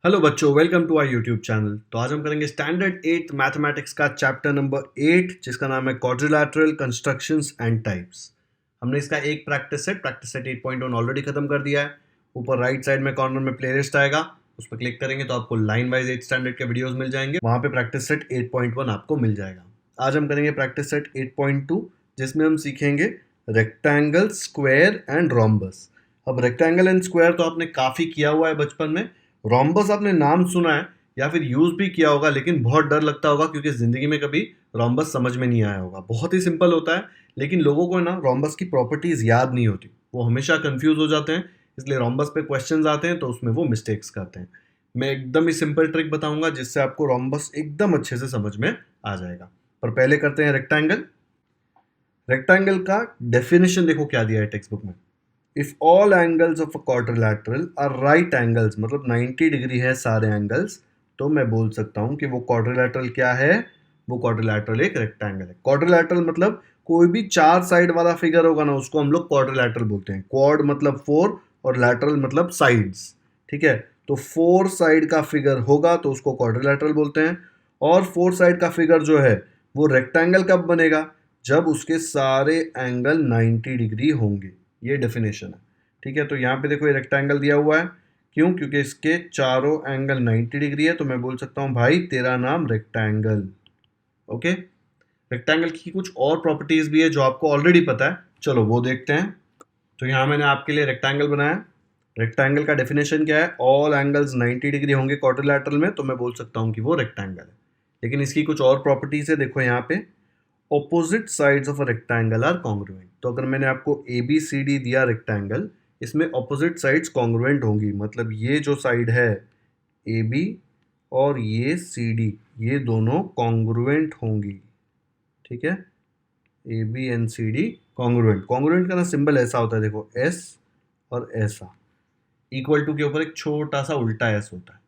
Hello बच्चों, welcome to our YouTube channel. तो आज हम करेंगे स्टैंडर्ड 8 मैथमेटिक्स का चैप्टर नंबर 8 जिसका नाम है क्वाड्रिलैटरल कंस्ट्रक्शंस एंड टाइप्स। हमने इसका एक प्रैक्टिस सेट 8.1 ऑलरेडी खत्म कर दिया है। ऊपर राइट साइड में कॉर्नर में प्लेलिस्ट आएगा, उस पर क्लिक करेंगे तो आपको लाइन वाइज 8 स्टैंडर्ड के वीडियोस मिल जाएंगे। वहाँ पे प्रैक्टिस सेट 8.1 आपको मिल जाएगा। आज हम करेंगे प्रैक्टिस सेट 8.2 जिसमें हम सीखेंगे रेक्टेंगल, स्क्वायर एंड रोम्बस। अब रेक्टेंगल एंड स्क्वायर तो आपने काफ़ी किया हुआ है बचपन में। रोम्बस आपने नाम सुना है या फिर यूज भी किया होगा, लेकिन बहुत डर लगता होगा क्योंकि जिंदगी में कभी रोम्बस समझ में नहीं आया होगा। बहुत ही सिंपल होता है, लेकिन लोगों को ना रोम्बस की प्रॉपर्टीज याद नहीं होती, वो हमेशा कंफ्यूज हो जाते हैं। इसलिए रोम्बस पे क्वेश्चंस आते हैं तो उसमें वो मिस्टेक्स करते हैं। मैं एकदम ही सिंपल ट्रिक बताऊंगा जिससे आपको रोम्बस एकदम अच्छे से समझ में आ जाएगा। पर पहले करते हैं रेक्टेंगल। रेक्टेंगल का डेफिनेशन देखो क्या दिया है टेक्स्ट बुक में। If all angles of a quadrilateral are right angles, मतलब 90 डिग्री है सारे एंगल्स, तो मैं बोल सकता हूं कि वो क्वाड्रिलैटरल क्या है, वो क्वाड्रिलैटरल एक रेक्टेंगल है। क्वाड्रिलैटरल मतलब कोई भी चार साइड वाला फिगर होगा ना, उसको हम लोग क्वाड्रिलैटरल बोलते हैं। क्वाड मतलब फोर और लैटरल मतलब साइड्स। ठीक है, तो फोर साइड का फिगर होगा तो उसको क्वाड्रिलैटरल बोलते हैं। और फोर साइड का फिगर जो है वो रेक्टेंगल कब बनेगा, जब उसके सारे एंगल 90 डिग्री होंगे। ये डेफिनेशन है। ठीक है, तो यहाँ पे देखो ये रेक्टेंगल दिया हुआ है, क्यों? क्योंकि इसके चारों एंगल 90 डिग्री है, तो मैं बोल सकता हूँ भाई तेरा नाम रेक्टेंगल। ओके, रेक्टेंगल की कुछ और प्रॉपर्टीज भी है जो आपको ऑलरेडी पता है, चलो वो देखते हैं। तो यहाँ मैंने आपके लिए रेक्टेंगल बनाया। रेक्टेंगल का डेफिनेशन क्या है? ऑल एंगल्स 90 डिग्री होंगे क्वाड्रिलैटरल में, तो मैं बोल सकता हूँ कि वो रेक्टेंगल है। लेकिन इसकी कुछ और प्रॉपर्टीज है, देखो यहाँ पे opposite sides of a rectangle are congruent. तो अगर मैंने आपको ए बी सी डी दिया रेक्टेंगल, इसमें ऑपोजिट साइड्स कॉन्ग्रुएंट होंगी, मतलब ये जो साइड है ए बी और ये सी डी, ये दोनों कॉन्ग्रुएंट होंगी। ठीक है, A B and C D congruent. Congruent का ना सिंबल ऐसा होता है, देखो एस और ऐसा, इक्वल टू के ऊपर एक छोटा सा उल्टा एस होता है,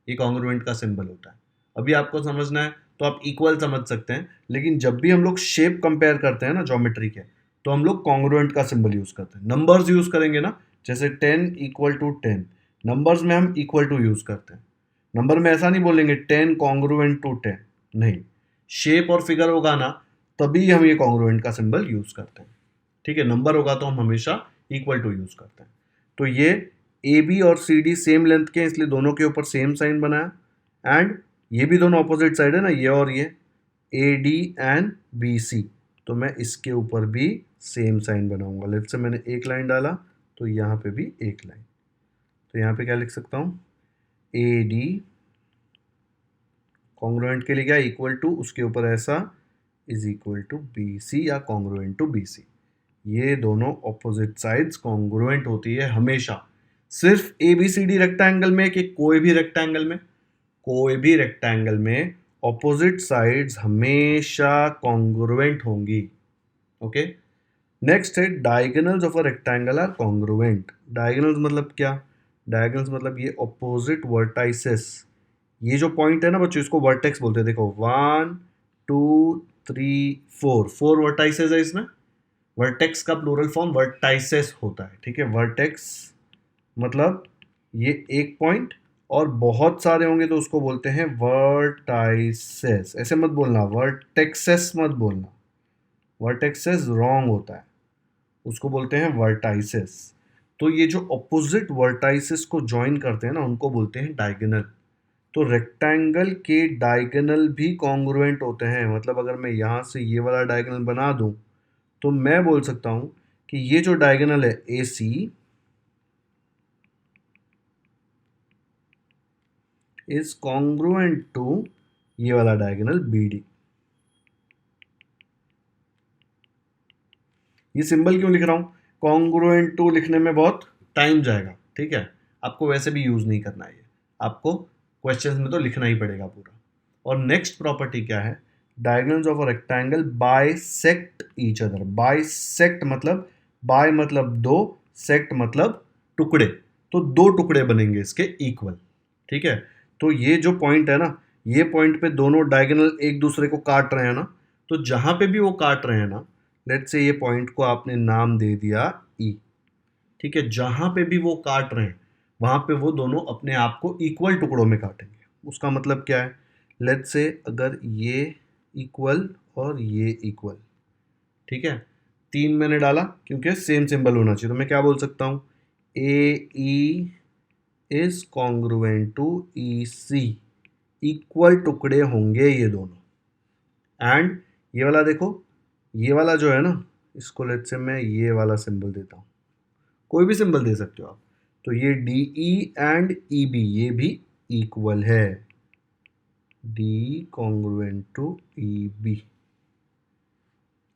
ये कॉन्ग्रुएंट का सिंबल होता है। अभी आपको समझना है तो आप इक्वल समझ सकते हैं, लेकिन जब भी हम लोग शेप कंपेयर करते हैं ना ज्योमेट्री के, तो हम लोग कॉन्ग्रुएंट का सिंबल यूज करते हैं। नंबर्स यूज करेंगे ना, जैसे 10 इक्वल टू 10, नंबर्स में हम इक्वल टू यूज करते हैं। नंबर में ऐसा नहीं बोलेंगे 10 कॉन्ग्रुएंट टू 10, नहीं। शेप और फिगर होगा ना, तभी हम ये कॉन्ग्रुएंट का सिंबल यूज करते हैं। ठीक है, नंबर होगा तो हम हमेशा इक्वल टू यूज करते हैं। तो ये ए बी और सी डी सेम लेंथ के हैं, इसलिए दोनों के ऊपर सेम साइन बनाया। एंड ये भी दोनों अपोजिट साइड है ना, ये और ये, A D and B C, तो मैं इसके ऊपर भी सेम साइन बनाऊंगा। लेफ्ट से मैंने एक लाइन डाला तो यहाँ पे भी एक लाइन, तो यहाँ पे क्या लिख सकता हूँ, ए डी कॉन्ग्रुएंट के लिए क्या, इक्वल टू, उसके ऊपर ऐसा, is equal to B C या कॉन्ग्रुएंट टू बी सी। ये दोनों ऑपोजिट साइड्स कॉन्ग्रुएंट होती है हमेशा। सिर्फ A B C D rectangle में कि कोई भी रेक्टेंगल में, कोई भी रेक्टेंगल में ऑपोजिट साइड्स हमेशा कॉन्ग्रुएंट होंगी। ओके, नेक्स्ट है diagonals of a rectangle are congruent. Diagonals मतलब क्या? डायगोनल्स मतलब ये ऑपोजिट वर्टाइसेस। ये जो पॉइंट है ना बच्चों, इसको वर्टेक्स बोलते हैं। देखो 1 2 3 4, 4 वर्टाइसेस है इसमें। वर्टेक्स का प्लूरल फॉर्म वर्टाइसेस होता है। ठीक है, वर्टेक्स मतलब ये एक पॉइंट, और बहुत सारे होंगे तो उसको बोलते हैं वर्टाइसेस। ऐसे मत बोलना, वर्टेक्सेस मत बोलना, वर्टेक्सेस रॉन्ग होता है, उसको बोलते हैं वर्टाइसेस। तो ये जो अपोजिट वर्टाइसेस को ज्वाइन करते हैं ना, उनको बोलते हैं डायगोनल। तो रेक्टेंगल के डायगोनल भी कॉन्ग्रुएंट होते हैं, मतलब अगर मैं यहाँ से ये वाला डायगोनल बना दूं, तो मैं बोल सकता हूं कि ये जो डायगोनल है ए सी इज कॉन्ग्रुएंट टू ये वाला डायगोनल बी डी। ये सिंबल क्यों लिख रहा हूं? कॉन्ग्रुएंट टू लिखने में बहुत टाइम जाएगा। ठीक है, आपको वैसे भी यूज नहीं करना है, ये आपको क्वेश्चंस में तो लिखना ही पड़ेगा पूरा। और नेक्स्ट प्रॉपर्टी क्या है? Diagonals of a rectangle bisect each other. Bisect मतलब, बाय मतलब दो, सेक्ट मतलब टुकड़े, तो दो टुकड़े बनेंगे इसके इक्वल। ठीक है, तो ये जो पॉइंट है ना, ये पॉइंट पे दोनों डायगोनल एक दूसरे को काट रहे हैं ना, तो जहां पे भी वो काट रहे हैं ना, लेट से ये पॉइंट को आपने नाम दे दिया ई। ठीक है, जहां पे भी वो काट रहे हैं वहाँ पे वो दोनों अपने आप को इक्वल टुकड़ों में काटेंगे। उसका मतलब क्या है, लेट्स से अगर ये इक्वल और ये इक्वल, ठीक है, 3 मैंने डाला क्योंकि सेम सिंबल होना चाहिए, तो मैं क्या बोल सकता हूँ, A E is congruent to E C, equal टुकड़े होंगे ये दोनों। एंड ये वाला देखो, ये वाला जो है ना, इसको लेट्स से मैं ये वाला सिंबल देता हूँ, कोई भी सिंबल दे सकते हो आप। तो ये D E and E B ये भी इक्वल है, D congruent to E B.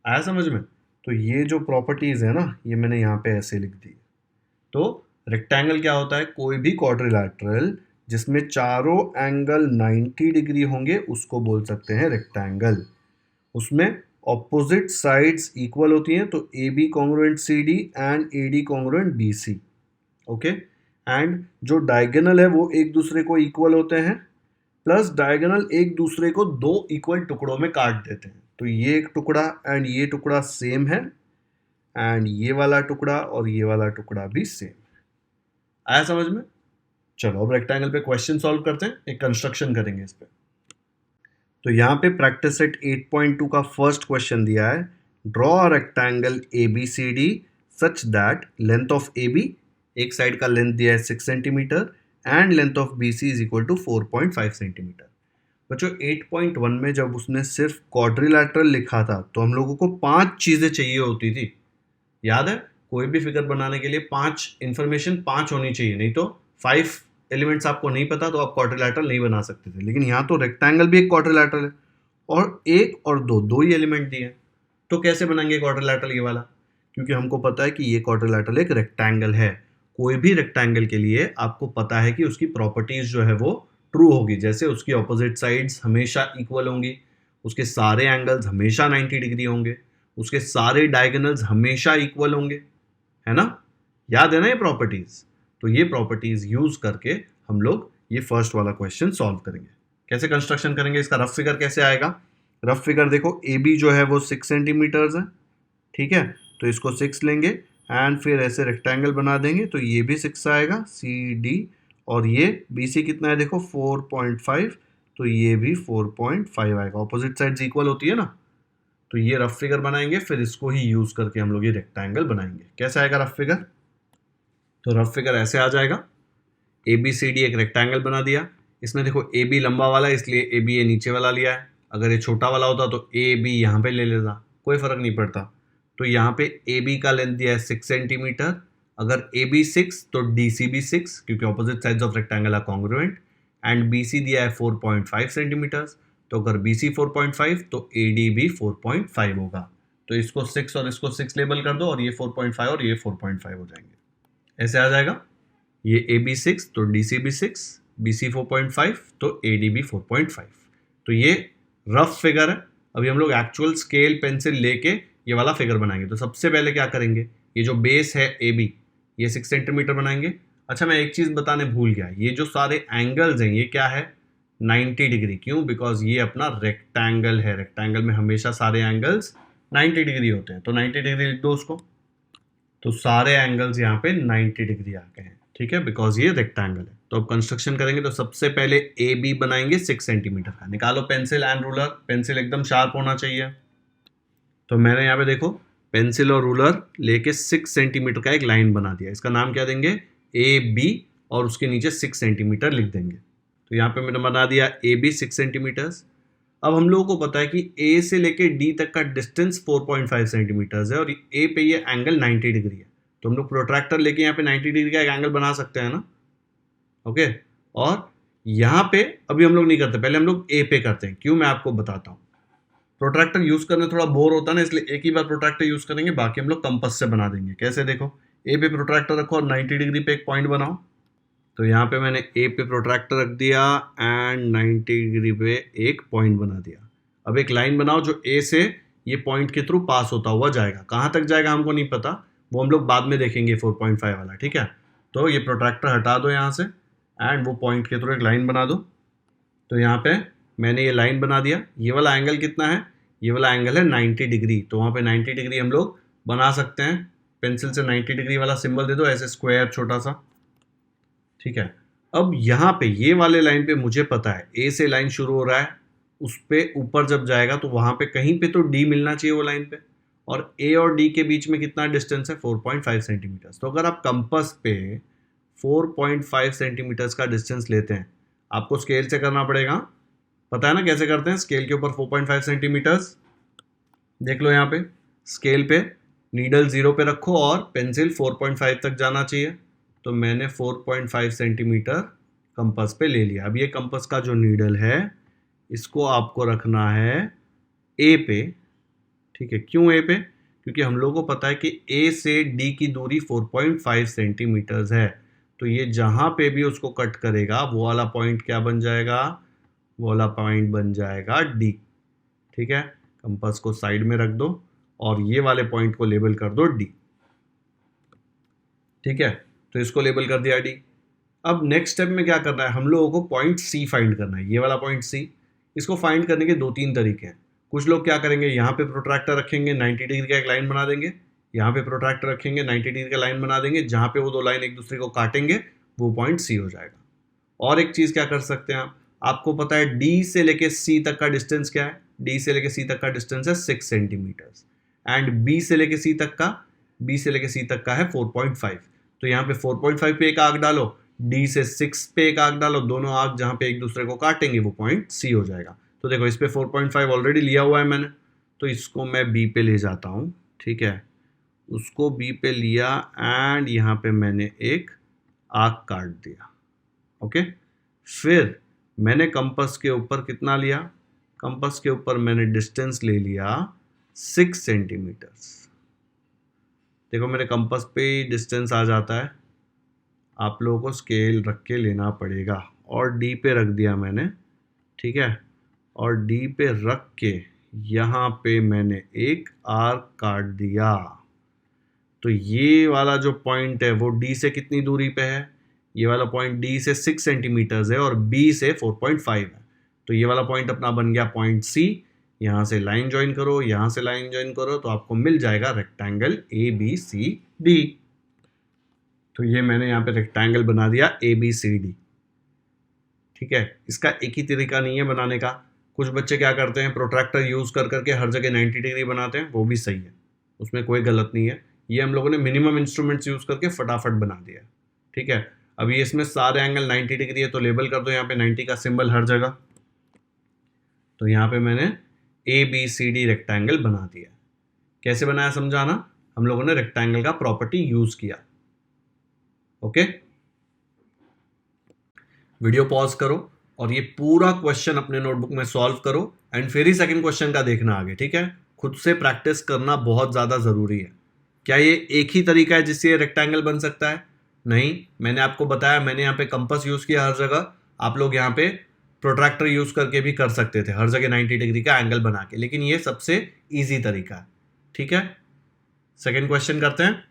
आया समझ में? तो ये जो प्रॉपर्टीज है ना, ये मैंने यहाँ पे ऐसे लिख दी। तो रेक्टेंगल क्या होता है, कोई भी क्वाड्रिलैटरल जिसमें चारों एंगल 90 डिग्री होंगे उसको बोल सकते हैं रेक्टेंगल। उसमें ऑपोजिट साइड्स इक्वल होती हैं, तो A B congruent C D and A D congruent B C. Okay, and जो डायगोनल है वो एक दूसरे को इक्वल होते हैं, प्लस डायगोनल एक दूसरे को दो इक्वल टुकड़ों में काट देते हैं। तो ये एक टुकड़ा एंड ये टुकड़ा सेम है, एंड ये वाला टुकड़ा और ये वाला टुकड़ा भी सेम है। आया समझ में? चलो अब रेक्टेंगल पे क्वेश्चन सॉल्व करते हैं, एक कंस्ट्रक्शन करेंगे इस पे। तो यहाँ पे प्रैक्टिस सेट 8.2 का फर्स्ट क्वेश्चन दिया है, draw a rectangle A B C D such that length of A B, एक साइड का लेंथ दिया है 6 centimetre and length of B C is equal to 4.5 centimetre. बच्चों 8.1 में जब उसने सिर्फ क्वाड्रिलैटरल लिखा था तो हम लोगों को 5 चीज़ें चाहिए होती थी, याद है? कोई भी फिगर बनाने के लिए 5 इंफॉर्मेशन 5 होनी चाहिए, नहीं तो 5 एलिमेंट्स आपको नहीं पता तो आप क्वाड्रिलैटरल नहीं बना सकते थे। लेकिन यहाँ तो रेक्टेंगल भी एक क्वाड्रिलैटरल है और एक और दो ही एलिमेंट दिए हैं, तो कैसे बनाएंगे क्वाड्रिलैटरल ये वाला? क्योंकि हमको पता है कि ये क्वाड्रिलैटरल एक रेक्टेंगल है। कोई भी रेक्टेंगल के लिए आपको पता है कि उसकी प्रॉपर्टीज जो है वो ट्रू होगी, जैसे उसकी ऑपोजिट साइड्स हमेशा इक्वल होंगी, उसके सारे एंगल्स हमेशा 90 डिग्री होंगे, उसके सारे डायगोनल्स हमेशा इक्वल होंगे, है ना? याद है ना ये प्रॉपर्टीज? तो ये प्रॉपर्टीज यूज करके हम लोग ये फर्स्ट वाला क्वेश्चन सॉल्व करेंगे। कैसे कंस्ट्रक्शन करेंगे, इसका रफ फिगर कैसे आएगा? रफ फिगर देखो, ए बी जो है वो 6 सेंटीमीटर्स है, ठीक है, तो इसको 6 लेंगे एंड फिर ऐसे रेक्टेंगल बना देंगे, तो ये भी 6 आएगा सी डी, और ये बी सी कितना है देखो 4.5, तो ये भी 4.5 आएगा, ऑपोजिट साइड्स इक्वल होती है ना। तो ये रफ फिगर बनाएंगे, फिर इसको ही यूज करके हम लोग ये रेक्टेंगल बनाएंगे। कैसे आएगा रफ फिगर? तो रफ फिगर ऐसे आ जाएगा, ए बी सी डी एक रेक्टेंगल बना दिया, इसमें देखो ए बी लंबा वाला है इसलिए ए बी ये नीचे वाला लिया है, अगर ये छोटा वाला होता तो ए बी यहाँ पे ले लेता, कोई फर्क नहीं पड़ता। तो यहाँ पे ए बी का लेंथ दिया है 6 सेंटीमीटर, अगर ए बी 6 तो डी सी भी 6 क्योंकि opposite sides of rectangle are congruent, and B C दिया है 4.5 सेंटीमीटर, तो अगर बी सी 4.5 तो ए डी भी 4.5 होगा। तो इसको 6 और इसको 6 लेबल कर दो और ये 4.5 और ये 4.5 हो जाएंगे, ऐसे आ जाएगा। ये ए बी 6 तो डी सी भी 6, बी सी 4.5 तो ए डी भी 4.5। तो ये रफ फिगर है। अभी हम लोग एक्चुअल स्केल पेंसिल लेके ये वाला फिगर बनाएंगे। तो सबसे पहले क्या करेंगे, ये जो बेस है ए बी ये 6 सेंटीमीटर बनाएंगे। अच्छा मैं एक चीज़ बताने भूल गया, ये जो सारे एंगल्स हैं ये क्या है 90 डिग्री, क्यों? बिकॉज ये अपना रेक्टेंगल है, रेक्टेंगल में हमेशा सारे एंगल्स 90 डिग्री होते हैं, तो 90 डिग्री लिख दो उसको। तो सारे एंगल्स यहाँ पे 90 डिग्री आ गए हैं, ठीक है, बिकॉज ये रेक्टेंगल है। तो अब कंस्ट्रक्शन करेंगे, तो सबसे पहले ए बी बनाएंगे 6 सेंटीमीटर का। निकालो पेंसिल एंड रूलर, पेंसिल एकदम शार्प होना चाहिए। तो मैंने यहाँ पे देखो पेंसिल और रूलर लेके 6 सेंटीमीटर का एक लाइन बना दिया, इसका नाम क्या देंगे, ए बी, और उसके नीचे 6 सेंटीमीटर लिख देंगे। तो यहाँ पे मैंने बना दिया ए बी 6 सेंटीमीटर्स। अब हम लोगों को पता है कि ए से लेके डी तक का डिस्टेंस 4.5 सेंटीमीटर्स है और ए पे ये एंगल 90 डिग्री है, तो हम लोग प्रोट्रैक्टर लेके यहाँ पे 90 डिग्री का एक एंगल बना सकते हैं ना। ओके, और यहाँ पे अभी हम लोग नहीं करते, पहले हम लोग ए पे करते हैं। क्यों, मैं आपको बताता हूँ। प्रोट्रैक्टर यूज करने थोड़ा बोर होता है ना, इसलिए एक ही बार प्रोट्रैक्टर यूज करेंगे, बाकी हम लोग कंपास से बना देंगे। कैसे, देखो ए पे प्रोट्रैक्टर रखो और 90 डिग्री पे एक पॉइंट बनाओ। तो यहाँ पे मैंने ए पे प्रोट्रैक्टर रख दिया एंड 90 डिग्री पे एक पॉइंट बना दिया। अब एक लाइन बनाओ जो ए से ये पॉइंट के थ्रू पास होता हुआ जाएगा, कहाँ तक जाएगा हमको नहीं पता, वो हम लोग बाद में देखेंगे 4.5 वाला, ठीक है। तो ये प्रोट्रैक्टर हटा दो यहाँ से एंड वो पॉइंट के थ्रू एक लाइन बना दो। तो यहाँ पे मैंने ये लाइन बना दिया, ये वाला एंगल कितना है, ये वाला एंगल है 90 डिग्री, तो वहाँ पे 90 डिग्री हम लोग बना सकते हैं। पेंसिल से 90 डिग्री वाला सिंबल दे दो ऐसे स्क्वायर छोटा सा, ठीक है। अब यहाँ पे ये वाले लाइन पे मुझे पता है ए से लाइन शुरू हो रहा है, उस पे ऊपर जब जाएगा तो वहां पे कहीं पे तो डी मिलना चाहिए वो लाइन पे, और ए और डी के बीच में कितना डिस्टेंस है 4.5 सेंटीमीटर। तो अगर आप कंपास पे 4.5 सेंटीमीटर्स का डिस्टेंस लेते हैं, आपको स्केल से करना पड़ेगा, पता है ना कैसे करते हैं स्केल के ऊपर 4.5 सेंटीमीटर्स। देख लो यहाँ पे स्केल पे नीडल 0 पे रखो और पेंसिल 4.5 तक जाना चाहिए। तो मैंने 4.5 सेंटीमीटर कंपास पे ले लिया। अब ये कंपास का जो नीडल है इसको आपको रखना है ए पे, ठीक है। क्यों ए पे? क्योंकि हम लोगों को पता है कि ए से डी की दूरी 4.5 सेंटीमीटर्स है, तो ये जहाँ पे भी उसको कट करेगा वो वाला पॉइंट क्या बन जाएगा? वो वाला पॉइंट बन जाएगा डी, ठीक है। कंपास को साइड में रख दो और ये वाले पॉइंट को लेबल कर दो डी, ठीक है। तो इसको लेबल कर दिया डी। अब नेक्स्ट स्टेप में क्या करना है, हम लोगों को पॉइंट सी फाइंड करना है, ये वाला पॉइंट सी। इसको फाइंड करने के 2-3 तरीके हैं। कुछ लोग क्या करेंगे, यहाँ पे प्रोट्रैक्टर रखेंगे, 90 डिग्री का एक लाइन बना देंगे, यहाँ पे प्रोट्रैक्टर रखेंगे, 90 डिग्री का लाइन बना देंगे, जहाँ पे वो दो लाइन एक दूसरे को काटेंगे वो पॉइंट सी हो जाएगा। और एक चीज़ क्या कर सकते हैं आप, आपको पता है डी से लेके सी तक का डिस्टेंस क्या है? डी से लेके सी तक का डिस्टेंस है 6 सेंटीमीटर्स, एंड बी से लेके सी तक का है 4.5। तो यहाँ पे 4.5 पे एक आर्क डालो, डी से 6 पे एक आर्क डालो, दोनों आर्क जहाँ पे एक दूसरे को काटेंगे वो पॉइंट सी हो जाएगा। तो देखो इस पे 4.5 ऑलरेडी लिया हुआ है मैंने, तो इसको मैं बी पे ले जाता हूँ, ठीक है। उसको बी पे लिया एंड यहाँ पे मैंने एक आर्क काट दिया, ओके। फिर मैंने कंपास के ऊपर कितना लिया? कंपास के ऊपर मैंने डिस्टेंस ले लिया 6 सेंटीमीटर्स। देखो मेरे कंपास पे डिस्टेंस आ जाता है, आप लोगों को स्केल रख के लेना पड़ेगा। और डी पे रख दिया मैंने, ठीक है। और डी पे रख के यहाँ पे मैंने एक आर्क काट दिया। तो ये वाला जो पॉइंट है वो डी से कितनी दूरी पे है? ये वाला पॉइंट डी से 6 सेंटीमीटर्स है और बी से 4.5 है। तो ये वाला पॉइंट अपना बन गया पॉइंट सी। यहाँ से लाइन ज्वाइन करो, यहाँ से लाइन ज्वाइन करो, तो आपको मिल जाएगा rectangle A B C D. तो ये मैंने यहाँ पे रेक्टेंगल बना दिया ए बी सी डी, ठीक है। इसका एक ही तरीका नहीं है बनाने का। कुछ बच्चे क्या करते हैं, प्रोट्रैक्टर यूज कर करके हर जगह 90 डिग्री बनाते हैं, वो भी सही है, उसमें कोई गलत नहीं है। ये हम लोगों ने मिनिमम इंस्ट्रूमेंट्स यूज करके फटाफट बना दिया है, ठीक है। अभी इसमें सारे एंगल 90 डिग्री है, तो लेबल कर दो यहाँ पे 90 का सिंबल हर जगह। तो यहाँ पे मैंने A B C D rectangle बना दिया। कैसे बनाया समझाना, हम लोगों ने रेक्टेंगल का प्रॉपर्टी यूज किया, ओके। वीडियो पॉज करो और ये पूरा क्वेश्चन अपने नोटबुक में सॉल्व करो एंड फिर ही सेकंड क्वेश्चन का देखना आगे, ठीक है। खुद से प्रैक्टिस करना बहुत ज़्यादा ज़रूरी है। क्या ये एक ही तरीका है जिससे ये रेक्टेंगल बन सकता है? नहीं, मैंने आपको बताया, मैंने यहाँ पे कंपास यूज़ किया हर जगह, आप लोग यहाँ पे प्रोट्रैक्टर यूज़ करके भी कर सकते थे हर जगह 90 डिग्री का एंगल बना के, लेकिन ये सबसे ईजी तरीका है, ठीक है। सेकेंड क्वेश्चन करते हैं।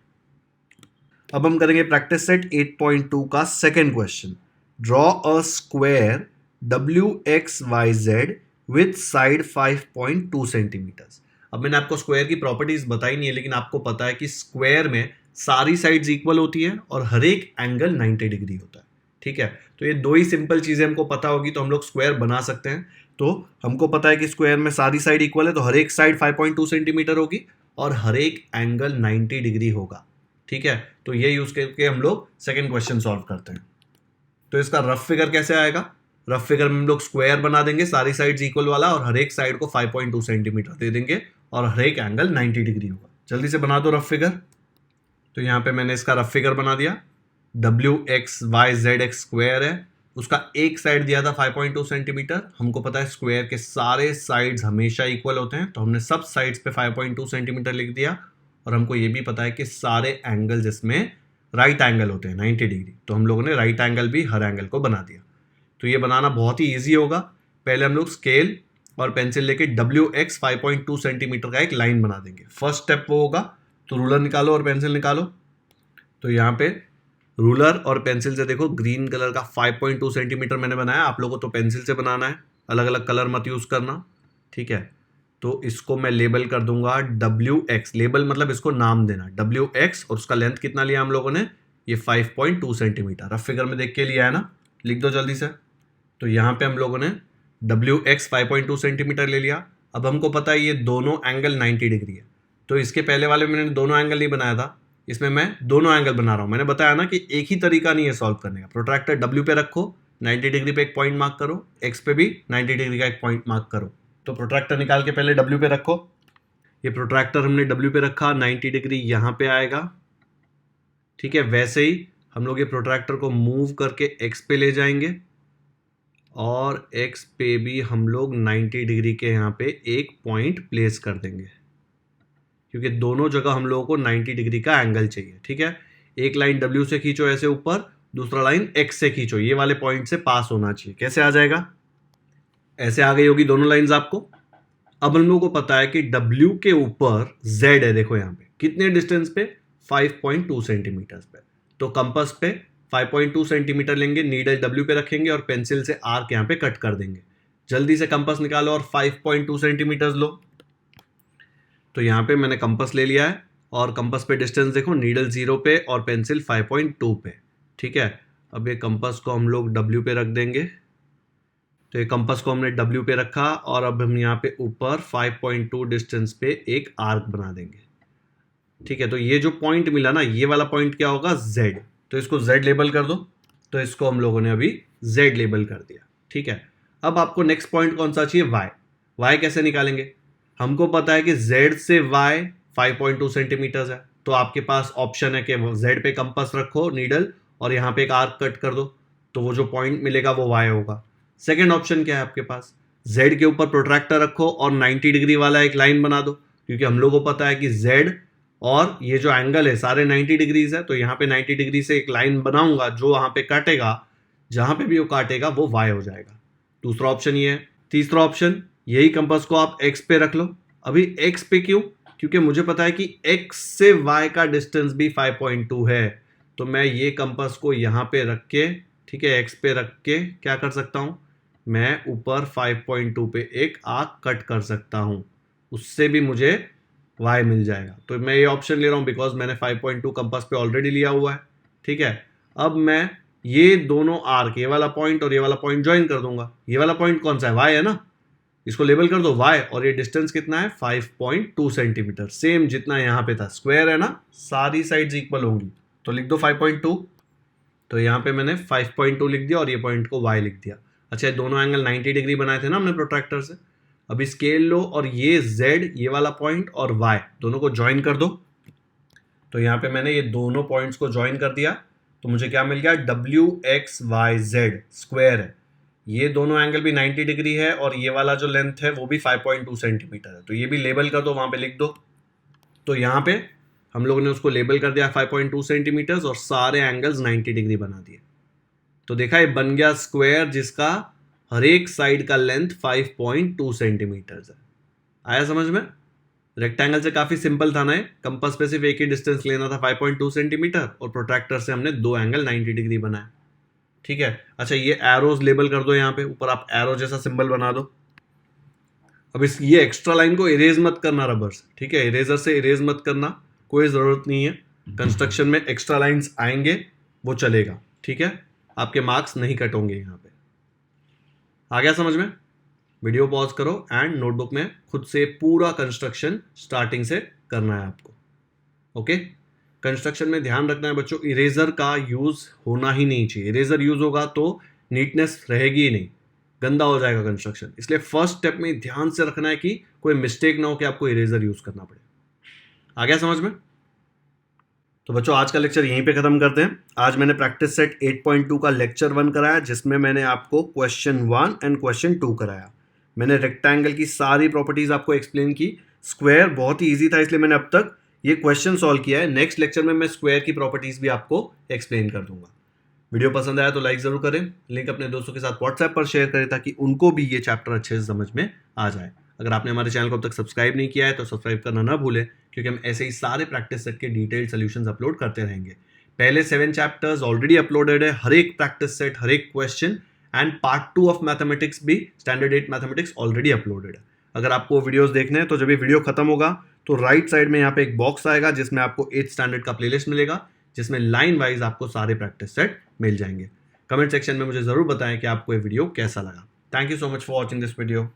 अब हम करेंगे प्रैक्टिस सेट 8.2 का second question. Draw a square WXYZ with side 5.2 centimetres. अब मैंने आपको स्क्वायर की प्रॉपर्टीज बताई नहीं है, लेकिन आपको पता है कि स्क्वायर में सारी साइड्स इक्वल होती है और हर एक एंगल 90 डिग्री होता है, ठीक है। तो ये दो ही सिंपल चीजें हमको पता होगी तो हम लोग स्क्वायर बना सकते हैं। तो हमको पता है कि स्क्वायर में सारी साइड इक्वल है, तो हर एक साइड 5.2 सेंटीमीटर होगी और हर एक एंगल 90 डिग्री होगा, ठीक है। तो ये यूज करके हम लोग सेकेंड क्वेश्चन सॉल्व करते हैं। तो इसका रफ फिगर कैसे आएगा? रफ फिगर में हम लोग स्क्वायर बना देंगे सारी साइड्स इक्वल वाला और हर एक साइड को 5.2 सेंटीमीटर दे देंगे और हर एक एंगल 90 डिग्री होगा। जल्दी से बना दो रफ फिगर। तो यहाँ पे मैंने इसका रफ फिगर बना दिया। WXYZ स्क्वायर है, उसका एक साइड दिया था 5.2 सेंटीमीटर। हमको पता है स्क्वायर के सारे साइड्स हमेशा इक्वल होते हैं, तो हमने सब साइड्स पे 5.2 सेंटीमीटर लिख दिया। और हमको ये भी पता है कि सारे एंगल जिसमें राइट एंगल होते हैं 90 डिग्री, तो हम लोगों ने राइट एंगल भी हर एंगल को बना दिया। तो ये बनाना बहुत ही ईजी होगा। पहले हम लोग स्केल और पेंसिल लेके WX 5.2 सेंटीमीटर का एक लाइन बना देंगे। फर्स्ट स्टेप वो होगा, तो रूलर निकालो और पेंसिल निकालो। तो यहाँ पे रूलर और पेंसिल से देखो ग्रीन कलर का 5.2 सेंटीमीटर मैंने बनाया। आप लोगों को तो पेंसिल से बनाना है, अलग अलग कलर मत यूज करना, ठीक है। तो इसको मैं लेबल कर दूंगा WX। लेबल मतलब इसको नाम देना, WX, और उसका लेंथ कितना लिया हम लोगों ने ये 5.2 सेंटीमीटर। अब फिगर में देख के लिया है ना, लिख दो जल्दी से। तो यहाँ पे हम लोगों ने WX 5.2 सेंटीमीटर ले लिया। अब हमको पता है ये दोनों एंगल 90 डिग्री है, तो इसके पहले वाले में मैंने दोनों एंगल नहीं बनाया था, इसमें मैं दोनों एंगल बना रहा हूँ। मैंने बताया ना कि एक ही तरीका नहीं है सॉल्व करने का। प्रोट्रैक्टर W पे रखो, 90 डिग्री पे एक पॉइंट मार्क करो, X पे भी 90 डिग्री का एक पॉइंट मार्क करो। तो प्रोट्रैक्टर निकाल के पहले W पे रखो। ये प्रोट्रैक्टर हमने W पे रखा, 90 डिग्री यहाँ पे आएगा, ठीक है। वैसे ही हम लोग ये प्रोट्रैक्टर को मूव करके X पे ले जाएंगे और X पे भी हम लोग 90 डिग्री के यहाँ पे एक पॉइंट प्लेस कर देंगे, क्योंकि दोनों जगह हम लोगों को 90 डिग्री का एंगल चाहिए, ठीक है। एक लाइन W से खींचो ऐसे ऊपर, दूसरा लाइन X से खींचो, ये वाले पॉइंट से पास होना चाहिए। कैसे आ जाएगा? ऐसे आ गई होगी दोनों लाइंस आपको। अब हम लोगों को पता है कि W के ऊपर Z है, देखो यहाँ पे कितने डिस्टेंस पे, 5.2 सेंटीमीटर पे। तो कंपास पे 5.2 सेंटीमीटर लेंगे, नीडल W पे रखेंगे और पेंसिल से आर्क यहाँ पे कट कर देंगे। जल्दी से कंपास निकालो और 5.2 सेंटीमीटर लो। तो यहाँ पे मैंने कंपास ले लिया है और कंपास पे डिस्टेंस देखो, नीडल 0 पे और पेंसिल 5.2 पे, ठीक है। अब ये कंपास को हम लोग W पे रख देंगे। तो ये कंपास को हमने W पे रखा और अब हम यहाँ पे ऊपर 5.2 डिस्टेंस पे एक आर्क बना देंगे, ठीक है। तो ये जो पॉइंट मिला ना, ये वाला पॉइंट क्या होगा? Z। तो इसको Z लेबल कर दो। तो इसको हम लोगों ने अभी Z लेबल कर दिया, ठीक है। अब आपको नेक्स्ट पॉइंट कौन सा चाहिए? Y। Y कैसे निकालेंगे? हमको पता है कि Z से Y 5.2 सेंटीमीटर है, तो आपके पास ऑप्शन है कि Z पे कंपास रखो नीडल और यहाँ पे एक आर्क कट कर दो, तो वो जो पॉइंट मिलेगा वो Y होगा। सेकेंड ऑप्शन क्या है आपके पास? Z के ऊपर प्रोट्रैक्टर रखो और 90 डिग्री वाला एक लाइन बना दो, क्योंकि हम लोगों को पता है कि Z और ये जो एंगल है सारे 90 डिग्रीज है। तो यहाँ पे 90 डिग्री से एक लाइन बनाऊंगा, जो वहां पे काटेगा, जहां पे भी वो काटेगा वो Y हो जाएगा। दूसरा ऑप्शन ये है। तीसरा ऑप्शन, यही कंपास को आप X पे रख लो। अभी X पे क्यों? क्योंकि मुझे पता है कि X से Y का डिस्टेंस भी 5.2 है, तो मैं ये कंपास को यहाँ पे रख के, ठीक है, X पे रख के क्या कर सकता हूँ, मैं ऊपर 5.2 पे एक आर्क कट कर सकता हूँ, उससे भी मुझे Y मिल जाएगा। तो मैं ये ऑप्शन ले रहा हूँ बिकॉज मैंने 5.2 कंपास पे ऑलरेडी लिया हुआ है, ठीक है। अब मैं ये दोनों आर्क, ये वाला पॉइंट और ये वाला पॉइंट ज्वाइन कर दूंगा। ये वाला पॉइंट कौन सा है? Y है ना, इसको लेबल कर दो Y। और ये डिस्टेंस कितना है? 5.2 सेंटीमीटर, सेम जितना यहाँ पे था। स्क्वायर है ना, सारी साइड्स इक्वल होंगी, तो लिख दो 5.2। तो यहाँ पे मैंने 5.2 लिख दिया और ये पॉइंट को Y लिख दिया। अच्छा, दोनों एंगल 90 डिग्री बनाए थे ना हमने प्रोट्रैक्टर से। अभी स्केल लो और ये Z, ये वाला पॉइंट और Y दोनों को ज्वाइन कर दो। तो यहाँ पे मैंने ये दोनों पॉइंट्स को ज्वाइन कर दिया, तो मुझे क्या मिल गया? WXYZ स्क्वायर है। ये दोनों एंगल भी 90 डिग्री है और ये वाला जो लेंथ है वो भी 5.2 सेंटीमीटर है, तो ये भी लेबल कर दो, वहां पे लिख दो। तो यहाँ पे हम लोगों ने उसको लेबल कर दिया 5.2 सेंटीमीटर और सारे एंगल्स 90 डिग्री बना दिए। तो देखा, ये बन गया स्क्वायर जिसका हर एक साइड का लेंथ 5.2 सेंटीमीटर है। आया समझ में? रेक्टेंगल से काफी सिंपल था ना, कंपास पे सिर्फ एक ही डिस्टेंस लेना था 5.2 सेंटीमीटर और प्रोट्रैक्टर से हमने दो एंगल 90 डिग्री बनाया, ठीक है। अच्छा, ये एरोज लेबल कर दो, यहाँ पे ऊपर आप एरो जैसा सिंबल बना दो। अब इस ये एक्स्ट्रा लाइन को इरेज मत करना रबर से, ठीक है, इरेजर से इरेज मत करना, कोई ज़रूरत नहीं है। कंस्ट्रक्शन में एक्स्ट्रा लाइंस आएंगे वो चलेगा, ठीक है, आपके मार्क्स नहीं कट होंगे यहाँ पे। आ गया समझ में? वीडियो पॉज करो एंड नोटबुक में खुद से पूरा कंस्ट्रक्शन स्टार्टिंग से करना है आपको, ओके। कंस्ट्रक्शन में ध्यान रखना है बच्चों, इरेजर का यूज होना ही नहीं चाहिए। इरेजर यूज होगा तो नीटनेस रहेगी ही नहीं, गंदा हो जाएगा कंस्ट्रक्शन। इसलिए फर्स्ट स्टेप में ध्यान से रखना है कि कोई मिस्टेक ना हो कि आपको इरेजर यूज करना पड़े। आ गया समझ में? तो बच्चों, आज का लेक्चर यहीं पे खत्म करते हैं। आज मैंने प्रैक्टिस सेट 8.2 का लेक्चर 1 कराया, जिसमें मैंने आपको क्वेश्चन 1 एंड क्वेश्चन 2 कराया। मैंने रेक्टेंगल की सारी प्रॉपर्टीज आपको एक्सप्लेन की। स्क्वायर बहुत ही ईजी था, इसलिए मैंने अब तक ये क्वेश्चन सॉल्व किया है। नेक्स्ट लेक्चर में मैं स्क्वायर की प्रॉपर्टीज भी आपको एक्सप्लेन कर दूंगा। वीडियो पसंद आया तो लाइक जरूर करें, लिंक अपने दोस्तों के साथ व्हाट्सएप पर शेयर करें ताकि उनको भी ये चैप्टर अच्छे से समझ में आ जाए। अगर आपने हमारे चैनल को अब तक सब्सक्राइब नहीं किया है तो सब्सक्राइब करना ना भूलें, क्योंकि हम ऐसे ही सारे प्रैक्टिस सेट के डिटेल्ड सॉल्यूशंस अपलोड करते रहेंगे। पहले 7 चैप्टर्स ऑलरेडी अपलोडेड है, हर एक प्रैक्टिस सेट, हर एक question and part 2 of mathematics भी, स्टैंडर्ड 8 मैथमेटिक्स ऑलरेडी अपलोडेड है। अगर आपको वीडियोस देखने हैं तो जब ये वीडियो खत्म होगा तो राइट साइड में यहाँ पे एक बॉक्स आएगा जिसमें आपको 8th स्टैंडर्ड का प्लेलिस्ट मिलेगा। जिसमें लाइन वाइज आपको सारे प्रैक्टिस सेट मिल जाएंगे। कमेंट सेक्शन में मुझे ज़रूर बताएं कि आपको ये वीडियो कैसा लगा। Thank you so much for watching this video.